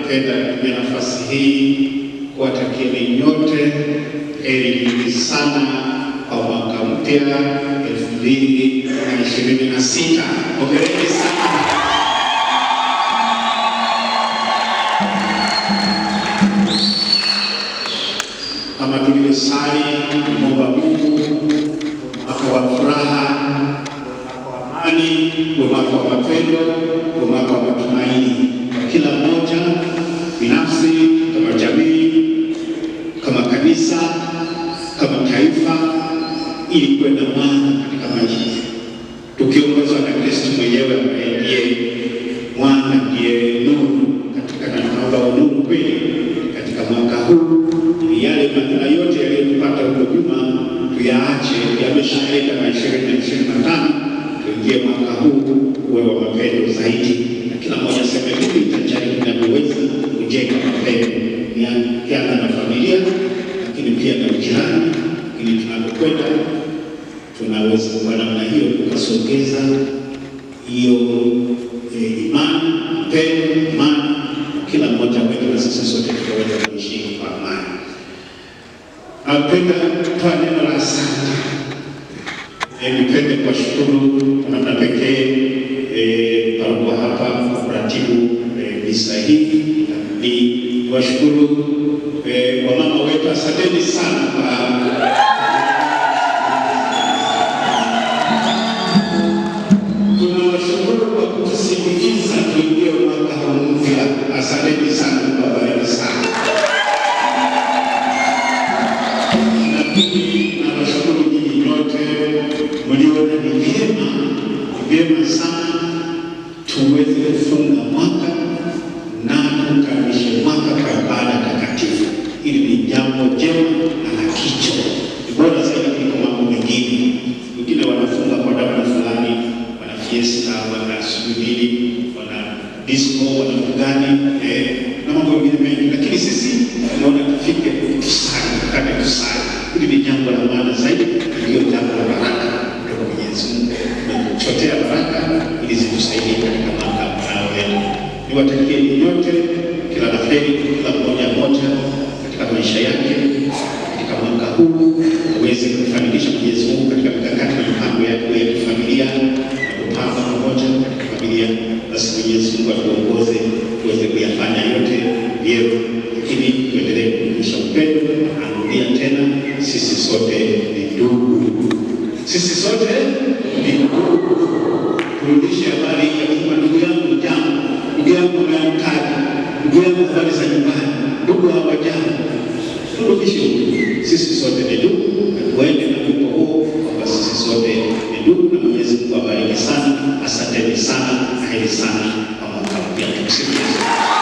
napenda kutumia nafasi hii kuwatakieni nyote heri nyingi sana kwa mwaka mpya 2026. Hongereni sana. Kama tulivyosali kumwomba Mungu mwaka wa furaha, mwaka wa amani, mwaka wa mapendo, mwaka wa matumaini kwa kila mmoja binafsi, kama jamii, kama kanisa, kama taifa, ili kwenda mwana katika maisha tukiongozwa na Kristo mwenyewe ambaye ndiye mwana, ndiye nuru katika neno la nuru kweli katika mwaka huu. Yale madhara yote yaliyotupata huko nyuma tuyaache, yameshaenda na 2025. Tuingie mwaka huu uwe wa mapendo zaidi, na kila mmoja aseme mimi nitajaribu ninavyoweza kujenga mapendo, nianze na familia, lakini pia na jirani, ili tunapokwenda tunaweza kwa namna hiyo tukasogeza hiyo imani, mapendo, imani kila mmoja wetu, na sisi sote tutaweza kuishi kwa amani. Napenda kwa neno la asante. Nipende kuwashukuru kwa namna pekee paroko hapa kwa kuratibu misa hii. Ni washukuru wamama wetu, asanteni sana kwa tunawashukuru kwa kutusindikiza tuingie mwaka mpya. Asanteni sana, wabariki sana. Nawashukuru nyinyi nyote mliona ni vyema sana tuweze kufunga mwaka na tukamilishe mwaka kwa ibada takatifu. Hili ni jambo jema na la kicho, ni bora zaidi kuliko mambo mengine. Wengine wanafunga kwa namna fulani, wana fiesta, wana shughuli, wana disco, wana mugani na mambo mengine mengi, lakini sisi tunaona tufike tusali, tukane tusali. Hili ni jambo la maana zaidi, ndio jambo la baraka kutoka Mwenyezi Mungu. Tunachotea baraka ili zitusaidie katika mwaka unaoenda. Niwatakie nyote kila la heri, kila mmoja katika maisha yake katika mwaka huu aweze kufanikisha Mwenyezi Mungu katika mikakati na mipango yake ya kifamilia na kupanga pamoja katika familia. Basi Mwenyezi Mungu atuongoze tuweze kuyafanya yote vyema, lakini tuendelee kudumisha upendo. Narudia tena, sisi sote ni ndugu. Sisi sote ni ndugu. Turudishe habari ya kwamba ndugu yangu jambo, ndugu yangu umeamkaje, ndugu yangu habari za nyumbani, ndugu hawajambo. Turudishe sisi sote ni ndugu, na tuende na wimbo huo kwamba sisi sote ni ndugu. Na Mwenyezi Mungu awabariki sana. Asanteni sana na heri sana kwa mwaka mpya.